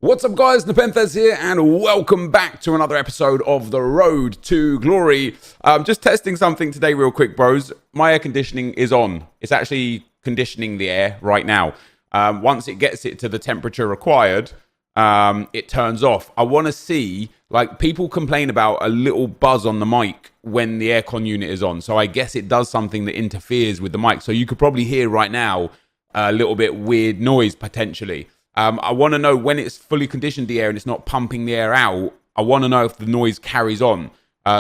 What's up guys, NepentheZ here and welcome back to another episode of The Road to Glory. Just testing something today real quick bros. My air conditioning is on. It's actually conditioning the air right now. Once it gets it to the temperature required, it turns off. I want to see, like, people complain about a little buzz on the mic when the aircon unit is on. So I guess it does something that interferes with the mic. So you could probably hear right now a little bit weird noise potentially. I want to know when it's fully conditioned the air and it's not pumping the air out. I want to know if the noise carries on.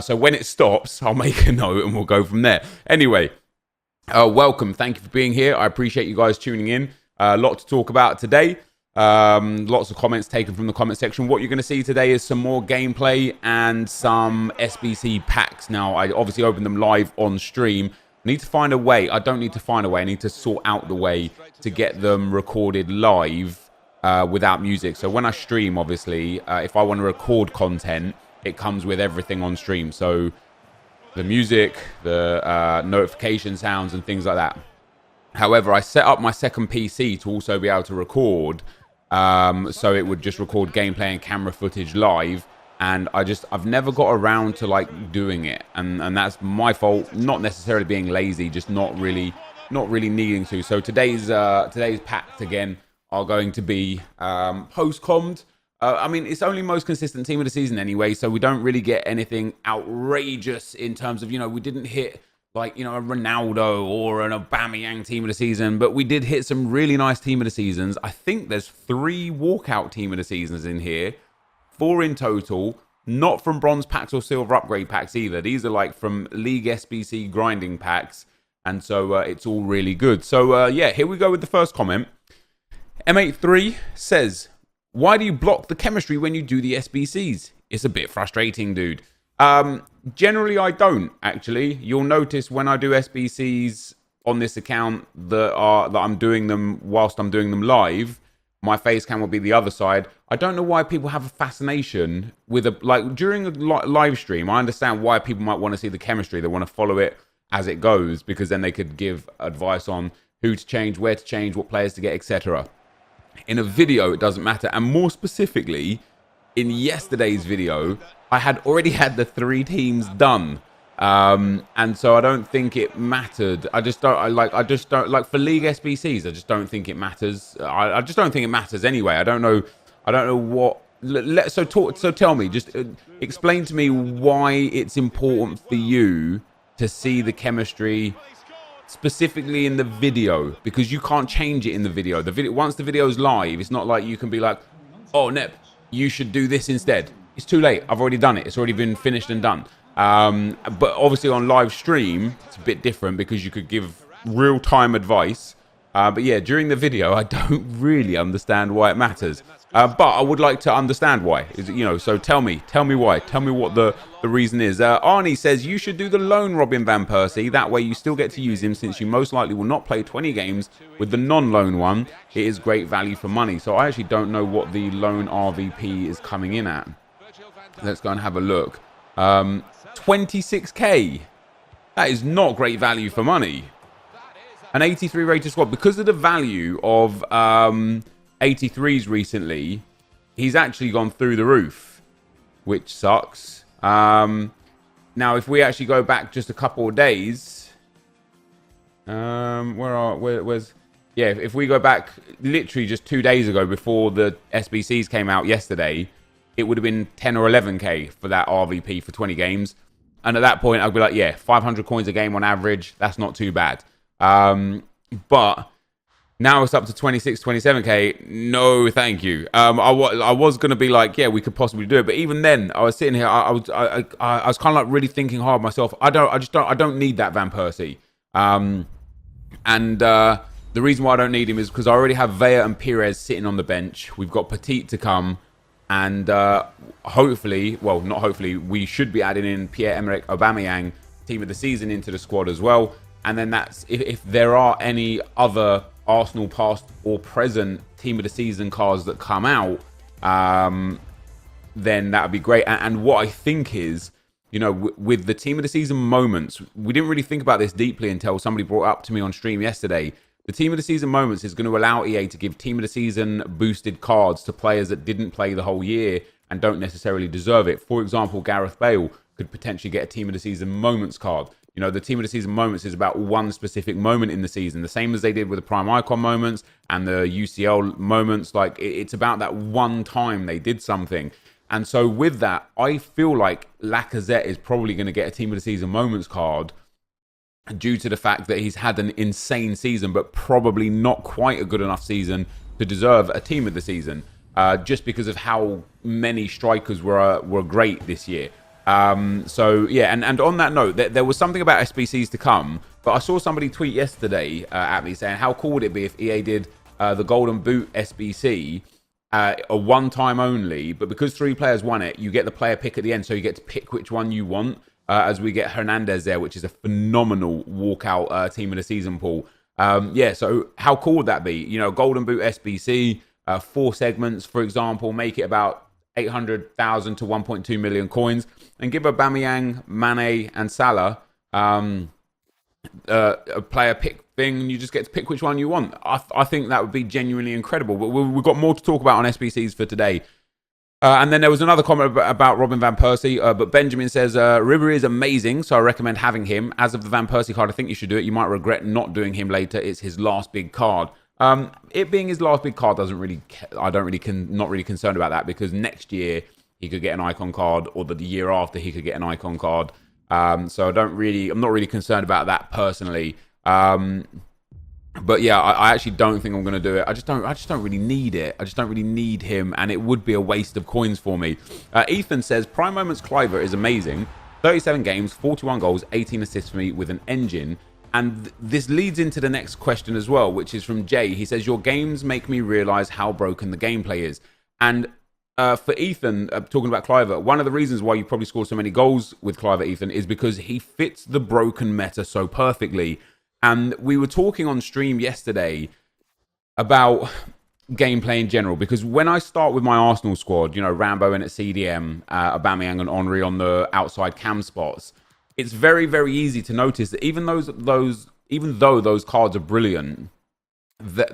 So when it stops, I'll make a note and we'll go from there. Anyway, welcome. Thank you for being here. I appreciate you guys tuning in. A lot to talk about today. Lots of comments taken from the comment section. What you're going to see today is some more gameplay and some SBC packs. Now, I obviously opened them live on stream. I need to find a way. I don't need to find a way. I need to sort out the way to get them recorded live without music. So when I stream, obviously, if I want to record content, it comes with everything on stream. So the music, the notification sounds and things like that. However, I set up my second PC to also be able to record. So it would just record gameplay and camera footage live. And I've never got around to like doing it. And that's my fault, not necessarily being lazy, just not really needing to. So today's packs again are going to be post-commed. I mean, it's only most consistent team of the season anyway, so we don't really get anything outrageous in terms of, you know, we didn't hit like, you know, a Ronaldo or an Aubameyang team of the season, but we did hit some really nice team of the seasons. I think there's 3 walkout team of the seasons in here, 4 in total, not from bronze packs or silver upgrade packs either. These are like from League SBC grinding packs, and so it's all really good. So yeah, here we go with the first comment. M83 says, why do you block the chemistry when you do the SBCs? It's a bit frustrating, dude. Generally, I don't, actually. You'll notice when I do SBCs on this account that I'm doing them whilst I'm doing them live, my face cam will be the other side. I don't know why people have a fascination with during a live stream. I understand why people might want to see the chemistry. They want to follow it as it goes because then they could give advice on who to change, where to change, what players to get, etc. In a video, it doesn't matter. And more specifically, in yesterday's video, I had already had the 3 teams done. And so I don't think it mattered. I just don't for League SBCs, I just don't think it matters. I just don't think it matters anyway. I don't know what. So tell me, just explain to me why it's important for you to see the chemistry specifically in the video, because you can't change it in the video. Once the video's live, it's not like you can be like, oh Nep, you should do this instead. It's too late. I've already done it. It's already been finished and done. But obviously on live stream, it's a bit different because you could give real-time advice. But yeah, during the video, I don't really understand why it matters. But I would like to understand why. So tell me why. Tell me what the reason is. Arnie says, you should do the loan Robin Van Persie. That way you still get to use him since you most likely will not play 20 games with the non-loan one. It is great value for money. So I actually don't know what the loan RVP is coming in at. Let's go and have a look. 26k. That is not great value for money. An 83 rated squad. Because of the value of 83s recently, he's actually gone through the roof, which sucks. Now, if we actually go back just a couple of days, if we go back literally just 2 days ago before the SBCs came out yesterday, it would have been 10 or 11k for that RVP for 20 games. And at that point, I'd be like, yeah, 500 coins a game on average. That's not too bad. But now it's up to 26, 27k. No, thank you. I was going to be like, yeah, we could possibly do it. But even then, I was sitting here. I was kind of like really thinking hard myself. I don't need that Van Persie. The reason why I don't need him is because I already have Vea and Perez sitting on the bench. We've got Petit to come. And hopefully, well, not hopefully, we should be adding in Pierre-Emerick Aubameyang, team of the season, into the squad as well. And then that's if there are any other Arsenal past or present team of the season cards that come out, then that would be great. And what I think is, you know, with the team of the season moments, we didn't really think about this deeply until somebody brought it up to me on stream yesterday. The Team of the Season moments is going to allow EA to give Team of the Season boosted cards to players that didn't play the whole year and don't necessarily deserve it. For example, Gareth Bale could potentially get a Team of the Season moments card. You know, the Team of the Season moments is about one specific moment in the season, the same as they did with the Prime Icon moments and the UCL moments. Like, it's about that one time they did something. And so with that, I feel like Lacazette is probably going to get a Team of the Season moments card due to the fact that he's had an insane season, but probably not quite a good enough season to deserve a Team of the Season, just because of how many strikers were great this year. So yeah, and on that note, there was something about SBCs to come, but I saw somebody tweet yesterday at me saying, how cool would it be if EA did the Golden Boot SBC a one-time only, but because 3 players won it, you get the player pick at the end, so you get to pick which one you want, as we get NepentheZ there, which is a phenomenal walkout Team of the Season pool. Yeah, so how cool would that be? You know, Golden Boot SBC, 4 segments, for example, make it about 800,000 to 1.2 million coins, and give Aubameyang, Mane, and Salah a player pick thing, and you just get to pick which one you want. I think that would be genuinely incredible. But we've got more to talk about on SBCs for today. And then there was another comment about Robin Van Persie, but Benjamin says, Ribery is amazing, so I recommend having him. As of the Van Persie card, I think you should do it. You might regret not doing him later. It's his last big card. It being his last big card not really concerned about that, because next year he could get an icon card, or the year after he could get an icon card. So I'm not really concerned about that personally. But yeah, I actually don't think I'm going to do it. I just don't really need it. I just don't really need him, and it would be a waste of coins for me. Ethan says, Prime Moments Cliver is amazing. 37 games, 41 goals, 18 assists for me with an engine. And this leads into the next question as well, which is from Jay. He says, your games make me realize how broken the gameplay is. And for Ethan, talking about Cliver, one of the reasons why you probably scored so many goals with Cliver, Ethan, is because he fits the broken meta so perfectly. And we were talking on stream yesterday about gameplay in general, because when I start with my Arsenal squad, you know, Rambo in at CDM, Aubameyang and Henry on the outside cam spots, it's very, very easy to notice that even though those cards are brilliant,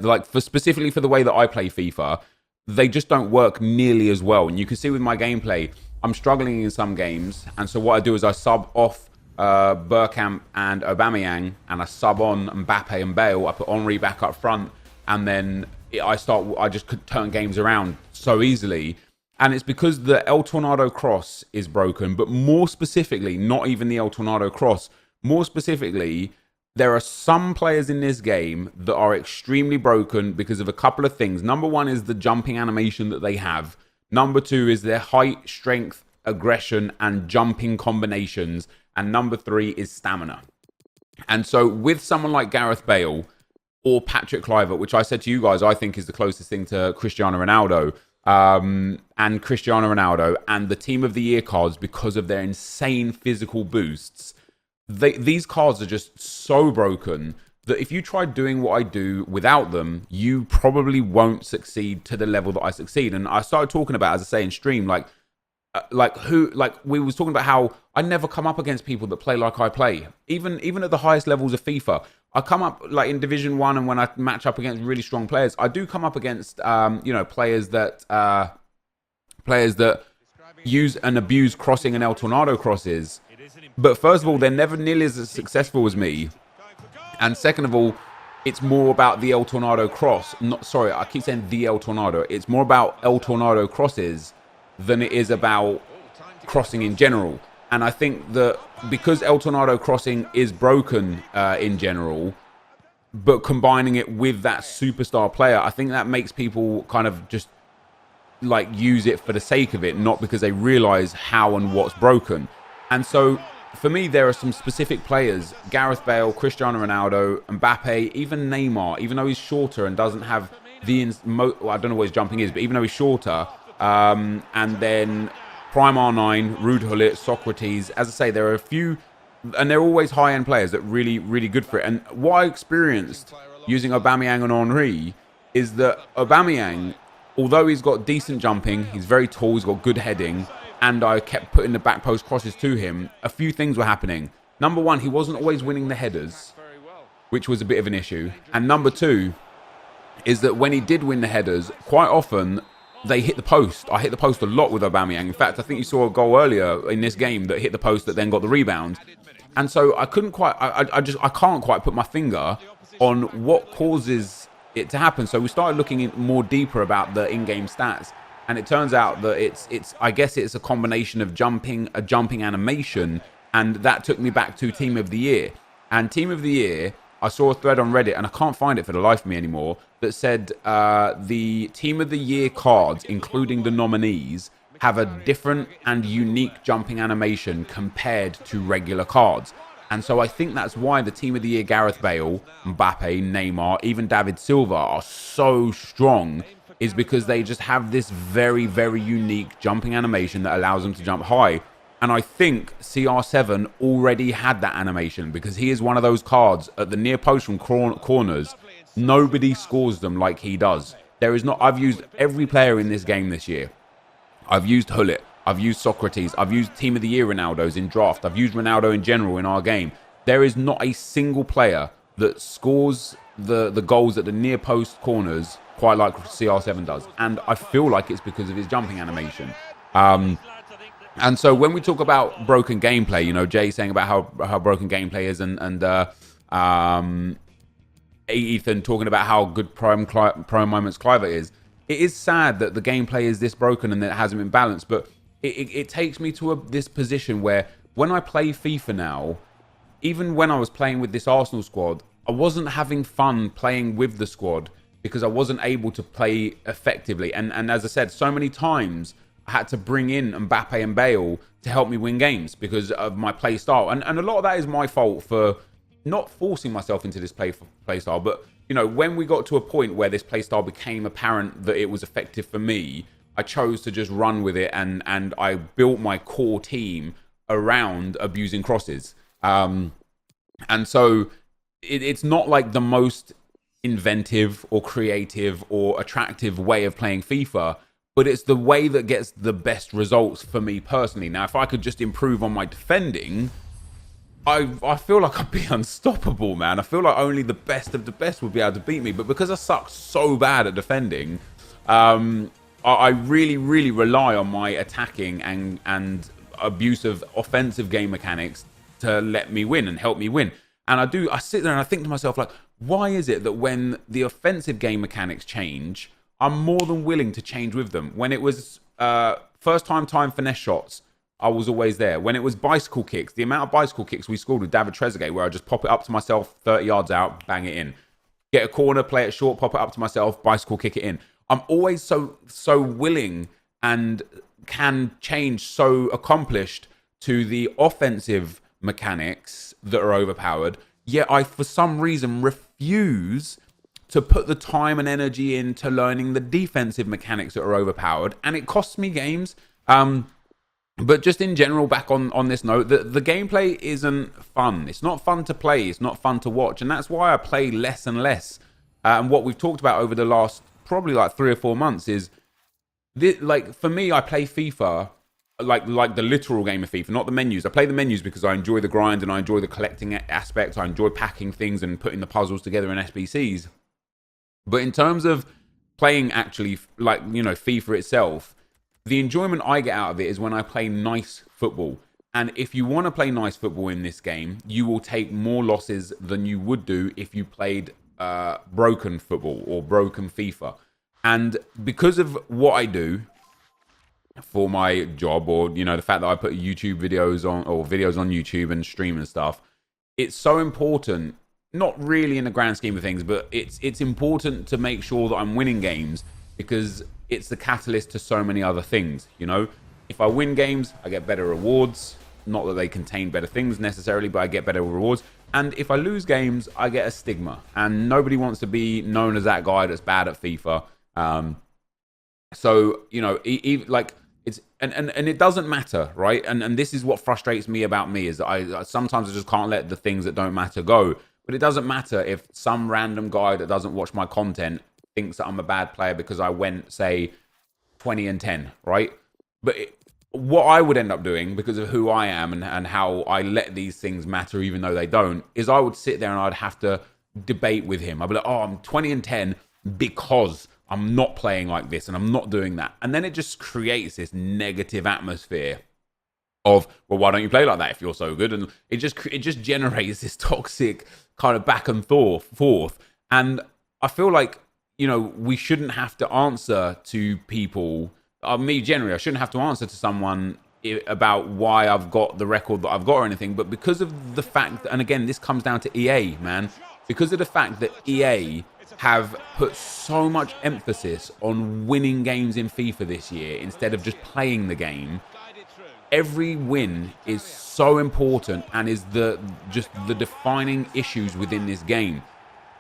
like specifically for the way that I play FIFA, they just don't work nearly as well. And you can see with my gameplay, I'm struggling in some games, and so what I do is I sub off Bergkamp and Aubameyang, and I sub on Mbappe and Bale. I put Henry back up front, and then I just could turn games around so easily. And it's because the El Tornado cross is broken, but more specifically, not even the El Tornado cross, more specifically, there are some players in this game that are extremely broken because of a couple of things. Number one is the jumping animation that they have. Number two is their height, strength, aggression, and jumping combinations. And number three is stamina. And so with someone like Gareth Bale or Patrick Kluivert, which I said to you guys, I think is the closest thing to Cristiano Ronaldo, and Cristiano Ronaldo and the Team of the Year cards, because of their insane physical boosts, these cards are just so broken that if you try doing what I do without them, you probably won't succeed to the level that I succeed. And I started talking about, as I say in stream, like we was talking about how I never come up against people that play like I play. Even at the highest levels of FIFA, I come up like in Division 1, and when I match up against really strong players, I do come up against players that use and abuse crossing and El Tornado crosses. But first of all, they're never nearly as successful as me. And second of all, it's more about the El Tornado cross. Sorry, I keep saying the El Tornado. It's more about El Tornado crosses than it is about crossing in general. And I think that because El Tornado crossing is broken in general, but combining it with that superstar player, I think that makes people kind of just like use it for the sake of it, not because they realize how and what's broken. And so for me, there are some specific players, Gareth Bale, Cristiano Ronaldo, Mbappe, even Neymar, even though he's shorter and doesn't have the, I don't know what his jumping is, but even though he's shorter, and then Prime R9, Ruud Gullit, Socrates. As I say, there are a few, and they're always high-end players that really, really good for it. And what I experienced using Aubameyang and Henry is that Aubameyang, although he's got decent jumping, he's very tall, he's got good heading, and I kept putting the back post crosses to him, a few things were happening. Number one, he wasn't always winning the headers. which was a bit of an issue. And number two is that when he did win the headers, quite often they hit the post. I hit the post a lot with Aubameyang. In fact, I think you saw a goal earlier in this game that hit the post that then got the rebound. And so I couldn't quite, I can't quite put my finger on what causes it to happen. So we started looking in more deeper about the in-game stats. And it turns out that it's I guess it's a combination of a jumping animation. And that took me back to Team of the Year. And Team of the Year, I saw a thread on Reddit, and I can't find it for the life of me anymore, that said the Team of the Year cards, including the nominees, have a different and unique jumping animation compared to regular cards. And so I think that's why the Team of the Year Gareth Bale, Mbappe, Neymar, even David Silva are so strong, is because they just have this very, very unique jumping animation that allows them to jump high. And I think CR7 already had that animation because he is one of those cards at the near post from corners. Nobody scores them like he does. There is not. I've used every player in this game this year. I've used Hullet. I've used Socrates. I've used Team of the Year Ronaldo's in draft. I've used Ronaldo in general in our game. There is not a single player that scores the goals at the near post corners quite like CR7 does. And I feel like it's because of his jumping animation. And so when we talk about broken gameplay, you know, Jay saying about how broken gameplay is, and Ethan talking about how good Prime Moments Cliver is, it is sad that the gameplay is this broken and that it hasn't been balanced. But it takes me to this position where when I play FIFA now, even when I was playing with this Arsenal squad, I wasn't having fun playing with the squad because I wasn't able to play effectively. And as I said, so many times I had to bring in Mbappe and Bale to help me win games because of my play style. And a lot of that is my fault for not forcing myself into this play style. But, you know, when we got to a point where this play style became apparent that it was effective for me, I chose to just run with it. And I built my core team around abusing crosses. And so it's not like the most inventive or creative or attractive way of playing FIFA, but it's the way that gets the best results for me personally. Now, if I could just improve on my defending, I feel like I'd be unstoppable, man. I feel like only the best of the best would be able to beat me. But because I suck so bad at defending, I really, really rely on my attacking and abusive offensive game mechanics to let me win and help me win. And I sit there and I think to myself, like, why is it that when the offensive game mechanics change, I'm more than willing to change with them? When it was first time finesse shots, I was always there. When it was bicycle kicks, the amount of bicycle kicks we scored with David Trezeguet, where I just pop it up to myself, 30 yards out, bang it in. Get a corner, play it short, pop it up to myself, bicycle kick it in. I'm always so willing and can change so accomplished to the offensive mechanics that are overpowered. Yet I, for some reason, refuse to put the time and energy into learning the defensive mechanics that are overpowered, and it costs me games. But just in general, back on this note, the gameplay isn't fun. It's not fun to play. It's not fun to watch, and that's why I play less and less. And what we've talked about over the last probably like 3 or 4 months is, like, for me, I play FIFA like the literal game of FIFA, not the menus. I play the menus because I enjoy the grind and I enjoy the collecting aspect. I enjoy packing things and putting the puzzles together in SBCs. But in terms of playing actually, like, you know, FIFA itself, the enjoyment I get out of it is when I play nice football. And if you want to play nice football in this game, you will take more losses than you would do if you played broken football or broken FIFA. And because of what I do for my job, or, you know, the fact that I put YouTube videos on, or videos on YouTube and stream and stuff, it's so important. Not really in the grand scheme of things, but it's important to make sure that I'm winning games, because it's the catalyst to so many other things. You know, if I win games, I get better rewards. Not that they contain better things necessarily, but I get better rewards. And if I lose games, I get a stigma, and nobody wants to be known as that guy that's bad at FIFA. So, you know, like, it's and it doesn't matter, right? And this is what frustrates me about me, is that I sometimes I just can't let the things that don't matter go. But it doesn't matter if some random guy that doesn't watch my content thinks that I'm a bad player because I went, say, 20-10, right? But what I would end up doing, because of who I am and how I let these things matter even though they don't, is I would sit there and I'd have to debate with him. I'll be like, oh, I'm 20-10 because I'm not playing like this and I'm not doing that. And then it just creates this negative atmosphere of, well, why don't you play like that if you're so good? And it just generates this toxic kind of back and forth. And I feel like, you know, we shouldn't have to answer to people. Me generally, I shouldn't have to answer to someone about why I've got the record that I've got or anything. But because of the fact, and again, this comes down to EA, man. Because of the fact that EA have put so much emphasis on winning games in FIFA this year instead of just playing the game. Every win is so important and is just the defining issues within this game.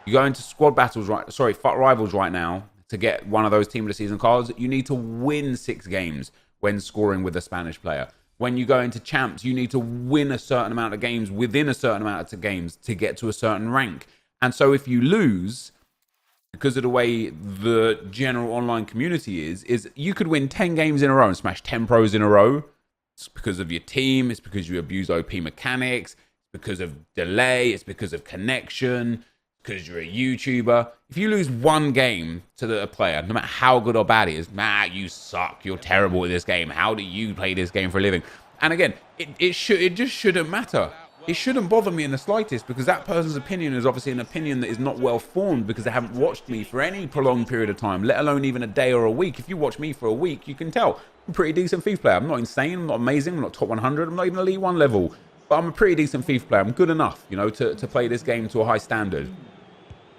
You go into squad battles, rivals right now to get one of those team of the season cards. You need to win 6 games when scoring with a Spanish player. When you go into champs, you need to win a certain amount of games within a certain amount of games to get to a certain rank. And so if you lose, because of the way the general online community is you could win 10 games in a row and smash 10 pros in a row. It's because of your team. It's because you abuse OP mechanics. It's because of delay. It's because of connection. Because you're a YouTuber. If you lose one game to a player, no matter how good or bad it is, you suck. You're terrible at this game. How do you play this game for a living? And again, it just shouldn't matter. It shouldn't bother me in the slightest because that person's opinion is obviously an opinion that is not well formed because they haven't watched me for any prolonged period of time, let alone even a day or a week. If you watch me for a week, you can tell I'm a pretty decent FIFA player. I'm not insane. I'm not amazing. I'm not top 100. I'm not even Elite 1 level. But I'm a pretty decent FIFA player. I'm good enough, you know, to play this game to a high standard.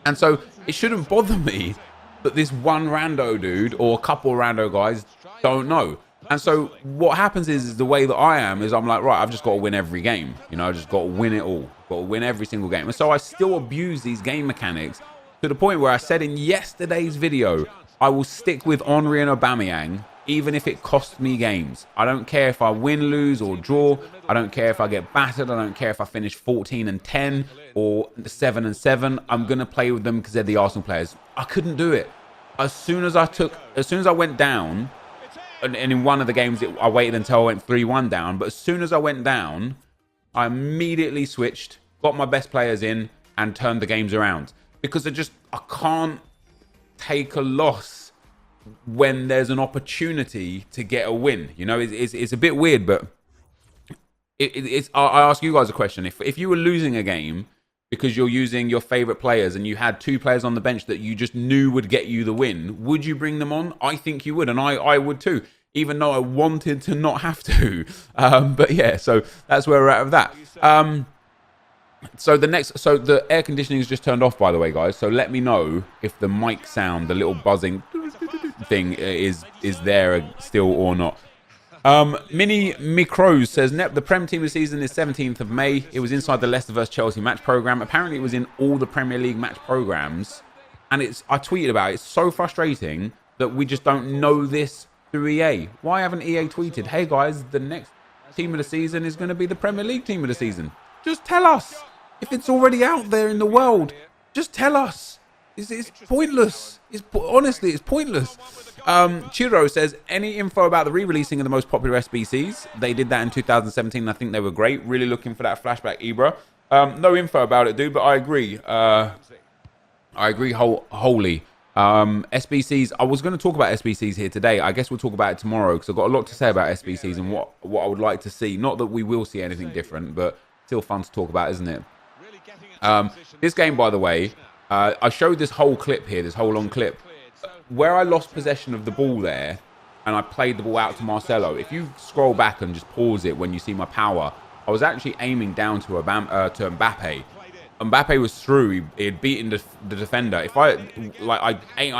And so it shouldn't bother me that this one rando dude or a couple of rando guys don't know. And so what happens is the way that I am is I'm like, right, I've just got to win every game. You know, I just got to win it all. Got to win every single game. And so I still abuse these game mechanics to the point where I said in yesterday's video, I will stick with Henry and Aubameyang even if it costs me games. I don't care if I win, lose or draw. I don't care if I get battered. I don't care if I finish 14-10 or 7-7. I'm going to play with them because they're the Arsenal players. I couldn't do it. As soon as I went down, and in one of the games, I waited until I went 3-1 down. But as soon as I went down, I immediately switched, got my best players in, and turned the games around. Because I can't take a loss when there's an opportunity to get a win. You know, it's a bit weird, but I ask you guys a question. If you were losing a game because you're using your favorite players and you had 2 players on the bench that you just knew would get you the win, would you bring them on? I think you would, and I would too, even though I wanted to not have to. But yeah, so that's where we're at with that. So the air conditioning is just turned off, by the way, guys. So let me know if the mic sound, the little buzzing thing is there still or not. Mini Micros says, Nep, the Prem team of the season is 17th of May. It was inside the Leicester vs Chelsea match program. Apparently it was in all the Premier League match programs. And I tweeted about it. It's so frustrating that we just don't know this through EA. Why haven't EA tweeted, hey guys, the next team of the season is going to be the Premier League team of the season? Just tell us. If it's already out there in the world, just tell us. It's pointless. Honestly, it's pointless. Chiro says, any info about the re-releasing of the most popular SBCs? They did that in 2017. I think they were great. Really looking for that flashback, Ibra. No info about it, dude, but I agree. I agree wholly. SBCs, I was going to talk about SBCs here today. I guess we'll talk about it tomorrow because I've got a lot to say about SBCs and what I would like to see. Not that we will see anything different, but still fun to talk about, isn't it? This game, by the way, I showed this whole clip here, this whole long clip, where I lost possession of the ball there and I played the ball out to Marcelo. If you scroll back and just pause it when you see my power, I was actually aiming down to Mbappe. Mbappe was through. He had beaten the defender. If I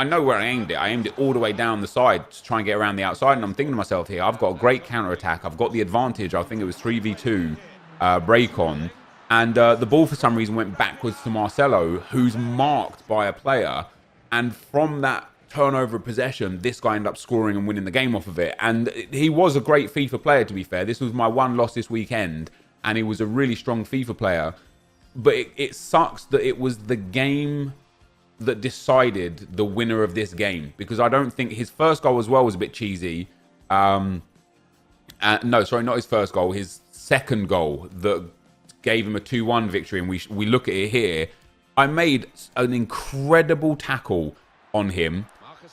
know where I aimed it. I aimed it all the way down the side to try and get around the outside. And I'm thinking to myself here, I've got a great counter attack. I've got the advantage. I think it was 3v2 break on. And the ball, for some reason, went backwards to Marcelo, who's marked by a player. And from that turnover of possession, this guy ended up scoring and winning the game off of it. And he was a great FIFA player, to be fair. This was my one loss this weekend. And he was a really strong FIFA player. But it sucks that it was the game that decided the winner of this game. Because I don't think his first goal as well was a bit cheesy. No, sorry, not his first goal. His second goal that gave him a 2-1 victory. And we look at it here. I made an incredible tackle on him,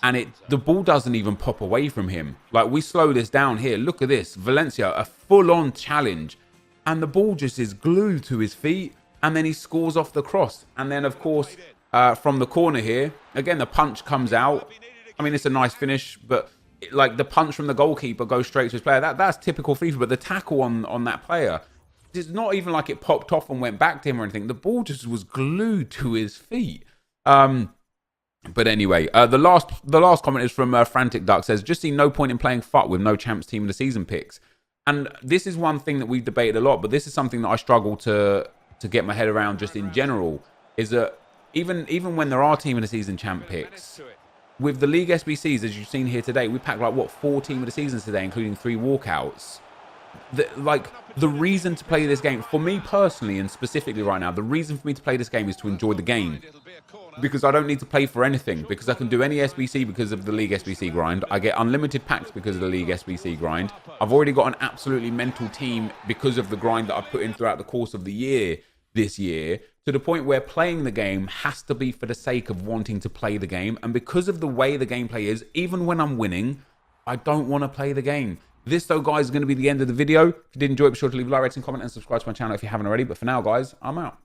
and the ball doesn't even pop away from him. Like, we slow this down here. Look at this. Valencia, a full-on challenge, and the ball just is glued to his feet, and then he scores off the cross. And then, of course, from the corner here, again, the punch comes out. I mean, it's a nice finish, but like the punch from the goalkeeper goes straight to his player. That's typical FIFA, but the tackle on that player, it's not even like it popped off and went back to him or anything. The ball just was glued to his feet. But anyway, the last comment is from Frantic Duck. Says, just see no point in playing FUT with no champs team of the season picks. And this is one thing that we've debated a lot, but this is something that I struggle to get my head around just in general, is that even when there are team of the season champ picks, with the League SBCs, as you've seen here today, we packed like, what, 4 team of the seasons today, including 3 walkouts. The reason to play this game, for me personally and specifically right now, the reason for me to play this game is to enjoy the game. Because I don't need to play for anything, because I can do any SBC because of the League SBC grind. I get unlimited packs because of the League SBC grind. I've already got an absolutely mental team because of the grind that I've put in throughout the course of the year this year, to the point where playing the game has to be for the sake of wanting to play the game. And because of the way the gameplay is, even when I'm winning, I don't want to play the game. This, though, guys, is going to be the end of the video. If you did enjoy it, be sure to leave a like, rating, comment, and subscribe to my channel if you haven't already. But for now, guys, I'm out.